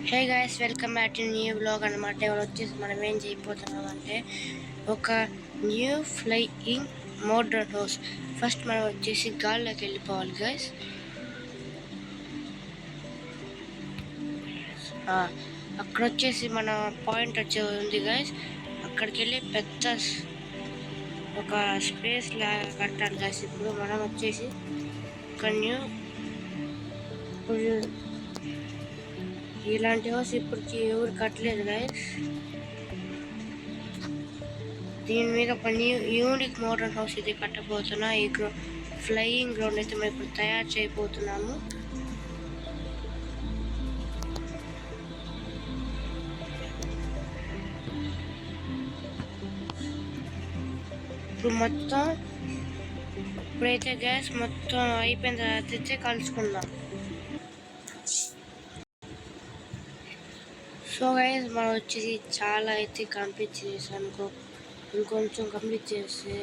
Hey guys, welcome back to new blog అనమాట. ఇవాళ వచ్చేసి మనం ఏం చేయబోతున్నాం అంటే ఒక new flying modern house. First మనం వచ్చేసి గాల్లోకి వెళ్ళిపోవాలి గైస్. అక్కడ వచ్చేసి మన పాయింట్ వచ్చే ఉంది గైస్. అక్కడికి వెళ్ళి పెద్ద ఒక స్పేస్ లాగా కట్టాలి గైస్. ఇప్పుడు మనం వచ్చేసి ఒక న్యూ ఇలాంటి హౌస్ ఇప్పటికి ఎవరు కట్టలేదు గైస్. దీని మీద ఒక యూనిక్ మోడర్న్ హౌస్ ఇది కట్టబోతున్నా. ఈ ఫ్లయింగ్ గ్రౌండ్ అయితే మేము ఇప్పుడు తయారు చేయబోతున్నాము. ఇప్పుడు మొత్తం ఇప్పుడైతే గ్యాస్ మొత్తం అయిపోయిన తర్వాత అయితే కలుసుకుందాం. సో గైస్, మనం వచ్చేసి చాలా అయితే కంప్లీట్ చేసాను. ఇంకొంచెం కంప్లీట్ చేస్తే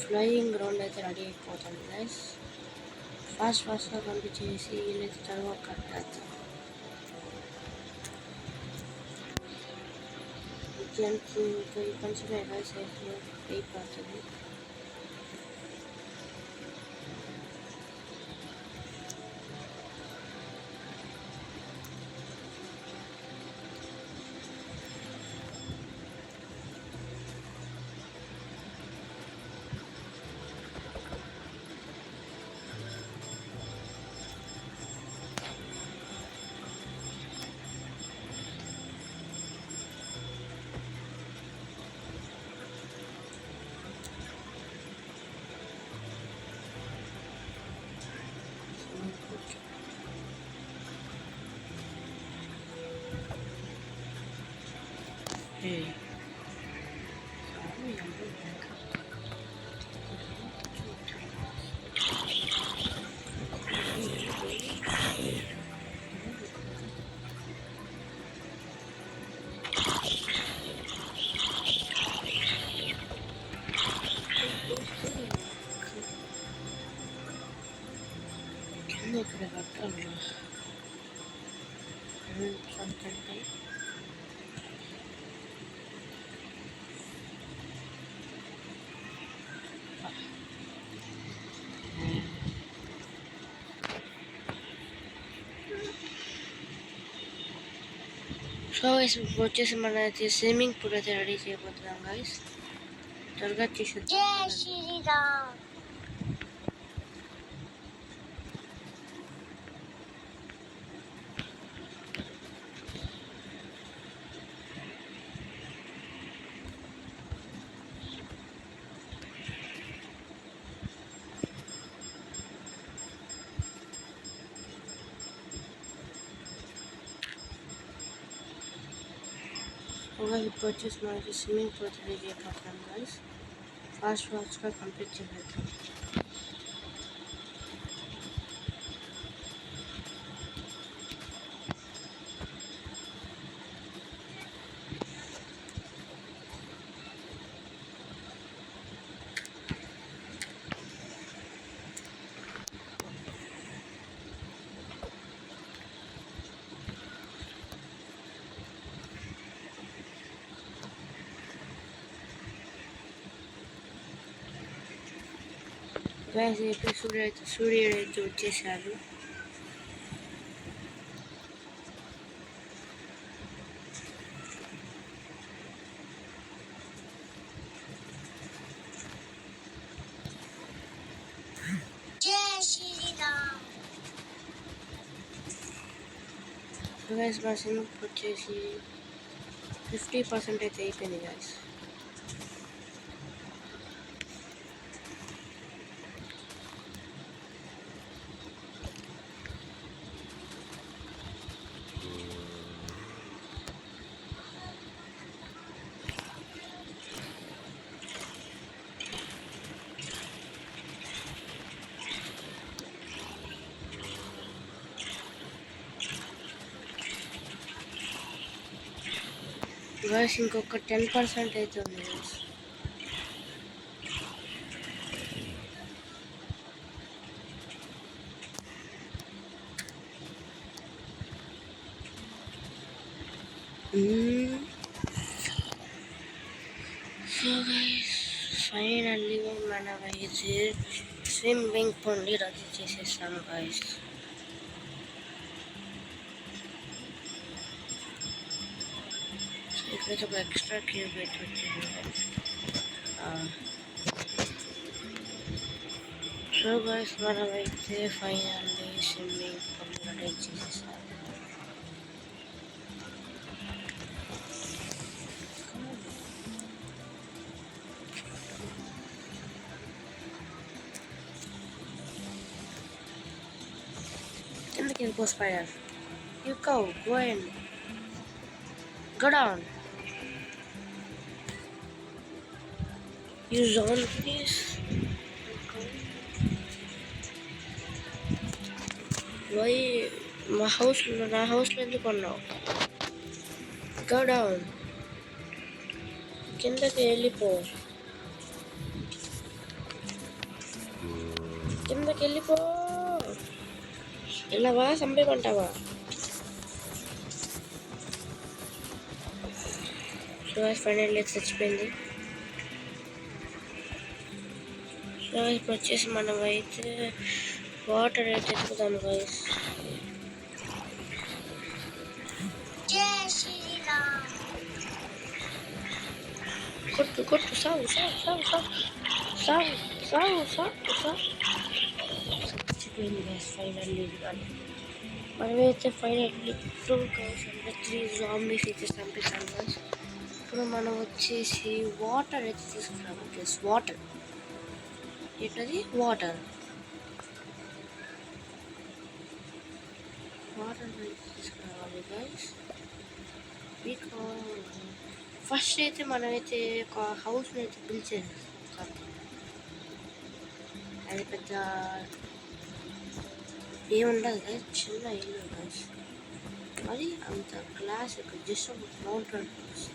ఫ్లయింగ్ గ్రౌండ్ అయితే రెడీ అయిపోతాను గైస్. ఫాస్ట్గా కంప్లీట్ చేసి వీళ్ళైతే తర్వాత కట్టేస్తాం. కొంచెమే గైస్ అయిపోతుంది. ఇక్కడ కట్టాలి సంతంటే సో ఇప్పుడు వచ్చేసి మన అయితే స్విమ్మింగ్ పూల్ అయితే రెడీ చేయబోతున్నాం గైస్. త్వరగా చేసేద్దాం. ఇప్పుడు వచ్చేసి మనకి స్విమ్మింగ్ పూల్ రెడీ చేయబోతున్నాం గైస్. ఫాస్ట్గా కంప్లీట్ చేసేద్దాం. గైస్ ఇప్పుడు సూర్యుడు అయితే వచ్చేసాడు. గైస్ మా సినిమా వచ్చేసి 50% అయితే అయిపోయింది గైస్. గైస్ ఇంకొక 10% అయితే ఉంది guys. Mm. So guys, finally మనమైతే స్విమ్మింగ్ పూల్ని రద్దు చేసేసాం guys. సో ఇక్కడైతే ఒక ఎక్స్ట్రా క్యూబ్ అయితే వచ్చింది guys. సో guys, మనమైతే ఫైనల్లీ స్విమ్మింగ్ పూల్ రద్దు చేసేసాం. కిందకి వెళ్ళిపో spider. You go and go down. You zone please. Why నా హౌస్లో ఎందుకు ఉన్నావు? Go down. కిందకి వెళ్ళిపో. కిందకి వెళ్ళిపో. వెళ్ళవా చంపేమంటావా? సో ఫైనల్లీ చచ్చిపోయింది. సో ఇప్పుడు వచ్చేసి మనం అయితే వాటర్ అయితే ఎత్తుకుదాం గైస్. కొట్టు కొట్టు సాగు సాగు సాగు సాగు సాగు సాగు సాగు. చచ్చిపోయింది గైస్ ఫైనల్లీ. మనమైతే ఫైనల్లీ 3 జాంబీస్ అయితే చంపేసాం గైస్. ఇప్పుడు మనం వచ్చేసి వాటర్ అయితే తీసుకున్నాము గైస్. వాటర్ ఏంటది? వాటర్ తీసుకురావాలి గైస్. ఫస్ట్ అయితే మనమైతే ఒక హౌస్ని అయితే బిల్డ్ చేసేస్తాం. అది పెద్ద ఏముండదు గైస్, చిన్న ఇల్లు గైస్. మరి అంత క్లాస్ జస్ట్ ఒక మౌంటైన్ హౌస్.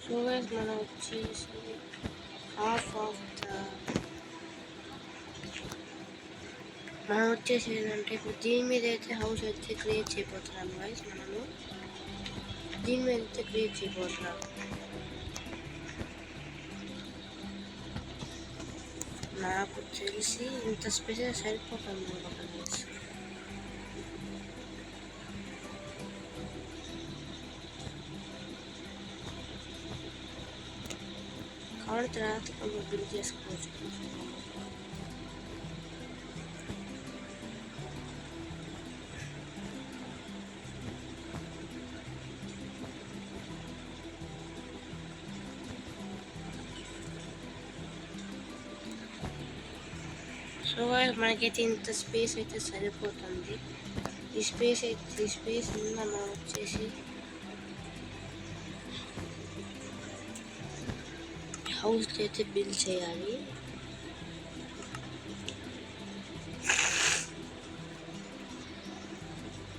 సో గైస్ మనం వచ్చేసి మనం వచ్చేసి ఏంటంటే ఇప్పుడు దీని మీద అయితే హౌస్ అయితే క్రియేట్ చేయబోతున్నాం గైస్. మనము దీని మీద అయితే క్రియేట్ చేయబోతున్నాం. నాకు తెలిసి ఇంత స్పేస్ సరిపోతుంది గైస్. కావాలి తర్వాత కొంచెం బిల్ చేసుకోవచ్చు. సో మనకైతే ఇంత స్పేస్ అయితే సరిపోతుంది. ఈ స్పేస్ మనం వచ్చేసి హౌస్ అయితే బిల్డ్ చేయాలి.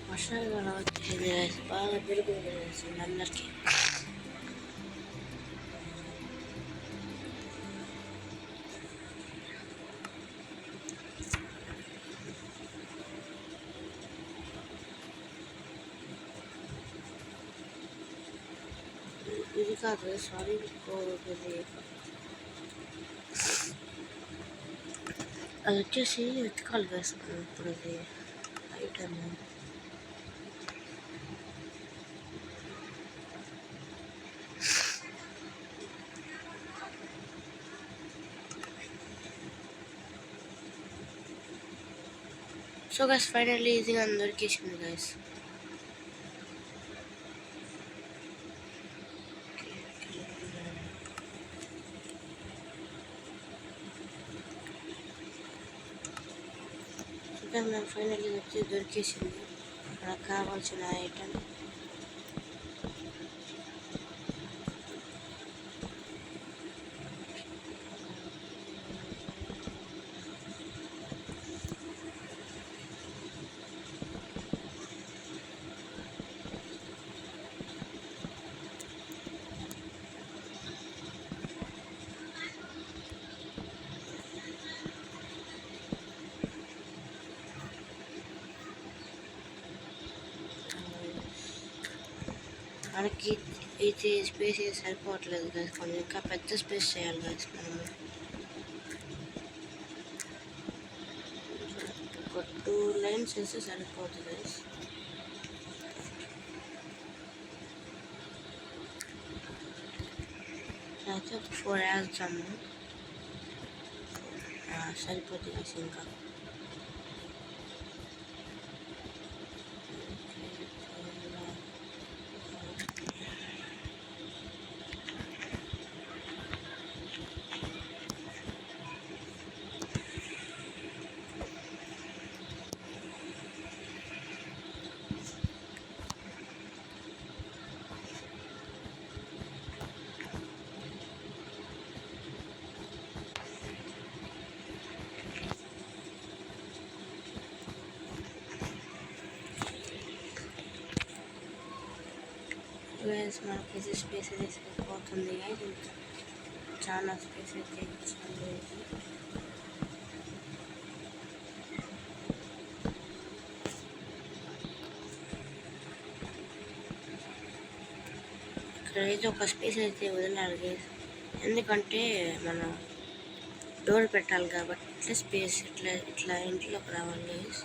వర్షాకాలం వచ్చేసింది బాగా పెరుగుతుంది అందరికీ. ఇది కాదు సారీ, అది వచ్చేసి వెతకాలి వేసుకున్నాం ఇప్పుడు. అది ఐటమ్ సో గైస్ ఫైనల్లీ ఇది అందరికీ ఇచ్చింది గైస్. కానీ నాకు ఫైనల్లీ వచ్చి దొరికేసింది నాకు కావాల్సిన ఐటమ్. మనకి ఇది స్పేస్ అయితే సరిపోవట్లేదు కదా, కొంచెం ఇంకా పెద్ద స్పేస్ చేయాలి కదా మనము. ఒక 2 లైన్స్ వేస్తే సరిపోతుంది గైస్. అయితే 4 వేస్తాము, సరిపోతుంది గైస్. ఇంకా గైస్ మనకి స్పేస్ అయితే సరిపోతుంది గైస్. ఇంకా చాలా స్పేస్ అయితే ఇచ్చాను. ఇక్కడైతే ఒక స్పేస్ అయితే వదిలాలి గైస్, ఎందుకంటే మనం డోర్ పెట్టాలి కాబట్టి ఇట్లా స్పేస్ ఇట్లా ఇట్లా ఇంట్లోకి రావాలి గైస్.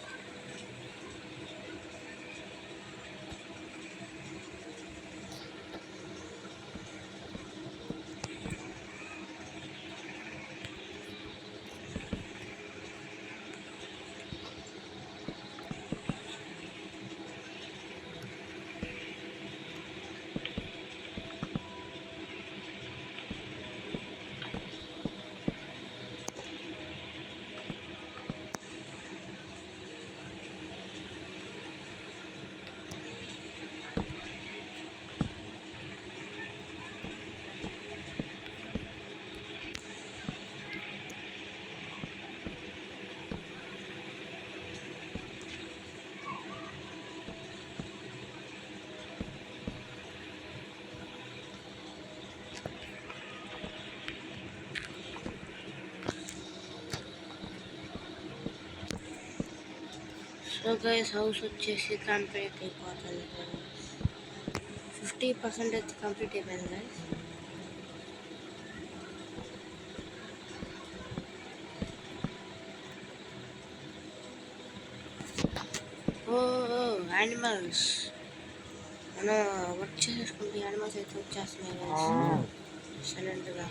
సో గైస్ హౌస్ వచ్చేసి కంప్లీట్ అయిపోతుంది. 50% అయితే కంప్లీట్ అయిపోయింది గైస్. ఓ యానిమల్స్ మనం వర్క్ చేసుకుంటే యానిమల్స్ అయితే వచ్చేస్తున్నాయి గైస్ సైలెంట్గా.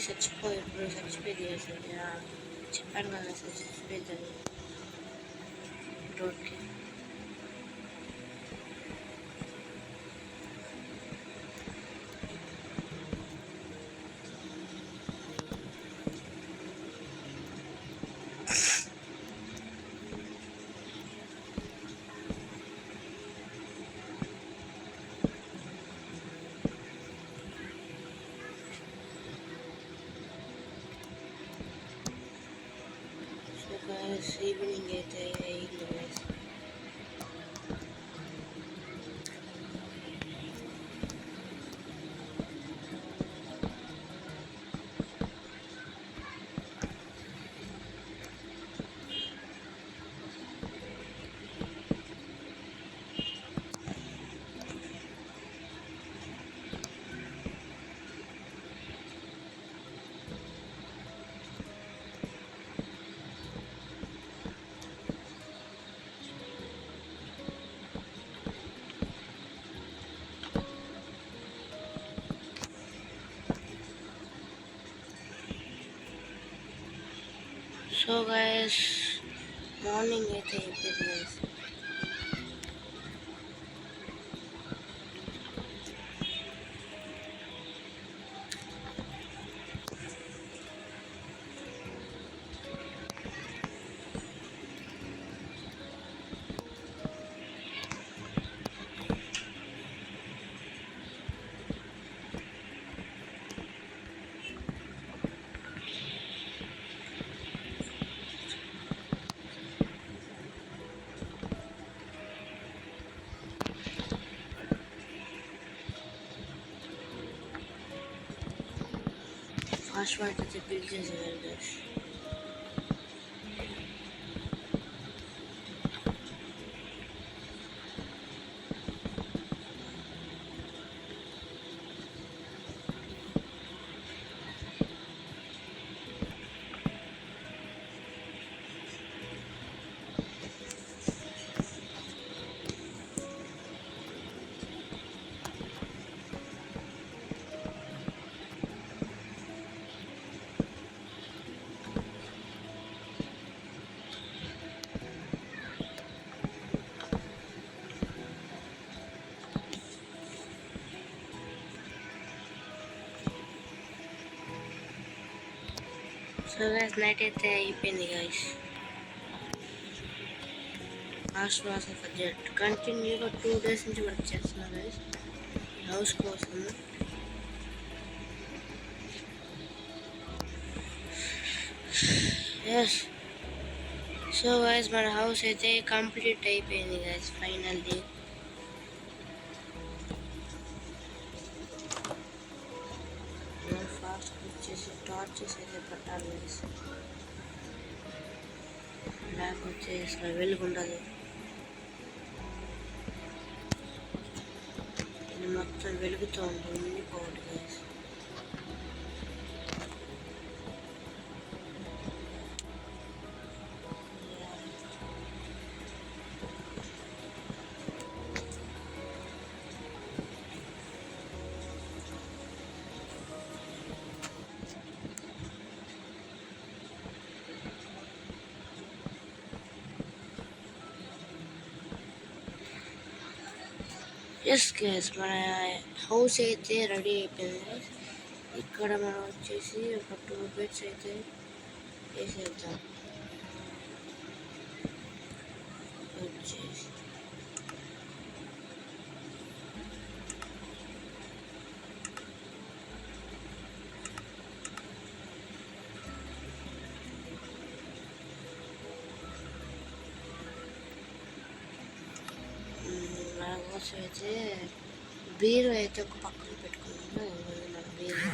చచ్చిపోయి ఇప్పుడు చచ్చిపోయింది అసలు చెప్పాను కదా అసలు చచ్చిపోయిందని రోడ్కి. ఈవినింగ్ అయితే అయింది గైస్. సో గైస్ మార్నింగ్ అయితే అయిపోయింది గైస్. ఆశ్వాట్ అయితే బిల్డ్ చేసేవారు గైస్. సో గైస్ నైట్ అయితే అయిపోయింది గైస్. ఆశ్వాస సబ్జెక్ట్ కంటిన్యూగా 2 days నుంచి వర్క్ చేస్తున్నా గైస్ హౌస్ కోసం. ఎస్ సో గైస్ మన హౌస్ అయితే కంప్లీట్ అయిపోయింది గైస్ ఫైనల్లీ. ఫాస్ట్ వచ్చేసి టార్చెస్ అయితే పెట్టాలి గైస్, లేకపోతే అసలు వెలుగుండదు. ఇది మొత్తం వెలుగుతూ ఉంటుంది పోవట్లేదు గైస్. ఎస్ గైస్ మన హౌస్ అయితే రెడీ అయిపోయింది గైస్. ఇక్కడ మనం వచ్చేసి ఒక 2 beds అయితే వేసేద్దాం. వచ్చేసి మన కోసం అయితే బీరు అయితే ఒక పక్కన పెట్టుకున్నాము. మన బీరు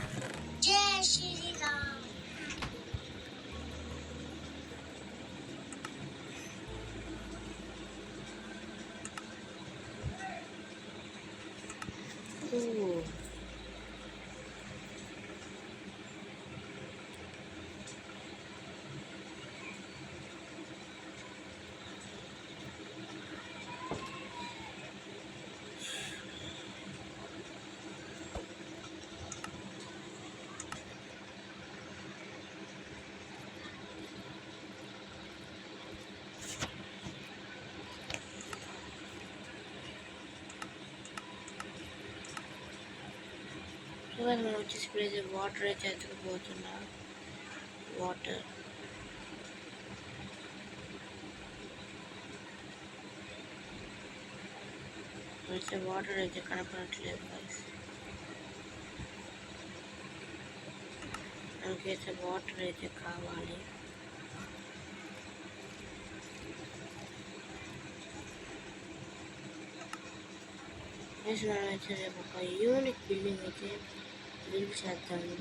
మనం వచ్చేసి ఇప్పుడైతే వాటర్ అయితే ఎత్తుకుపోతున్నా. వాటర్ అయితే వాటర్ అయితే కనపడట్లేదు గైస్. మనకైతే వాటర్ అయితే కావాలి. మనం అయితే రేపు ఒక యూనిక్ బిల్డింగ్ అయితే బిల్డ్ చేద్దాము.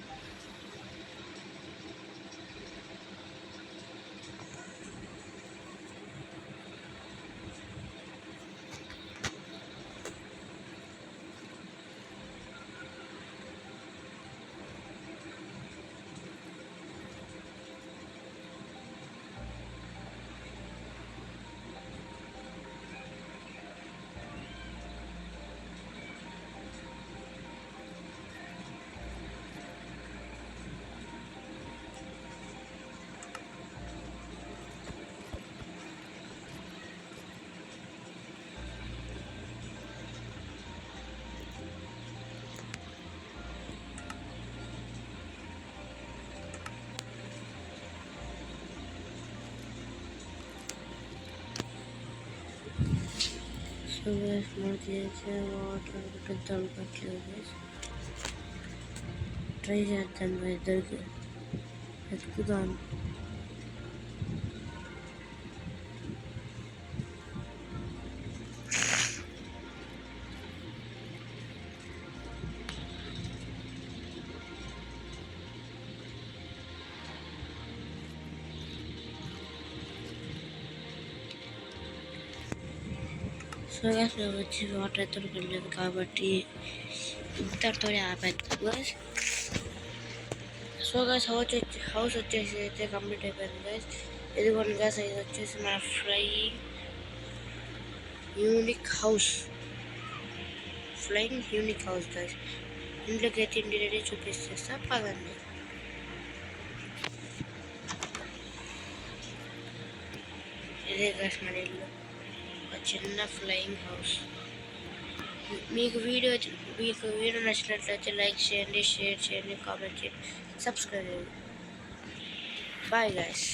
సో గైస్ మనకి అయితే వాటర్ పెద్ద పట్టలేదు గైస్. ట్రై చేద్దాం ఇద్దరికి వెతుకుదాం. సో గ్యాస్ మేము వచ్చి వాటర్ అయితే వెళ్ళలేదు కాబట్టి ఇంతటితోనే ఆపేద్దాం గైస్. సో గైస్ హౌస్ వచ్చేసి అయితే కంప్లీట్ అయిపోయింది గైస్. ఇదిగోండి గైస్, ఇది వచ్చేసి మన ఫ్లయింగ్ యూనిక్ హౌస్ గైస్. ఇంట్లోకి అయితే ఇంటి చూపిస్తేస్తా పదండి. ఇదే గైస్ మన ఇల్లు, ఒక చిన్న ఫ్లయింగ్ హౌస్. మీకు వీడియో నచ్చినట్లయితే లైక్ చేయండి, షేర్ చేయండి, కామెంట్ చేయండి, సబ్స్క్రైబ్ చేయండి. Bye guys.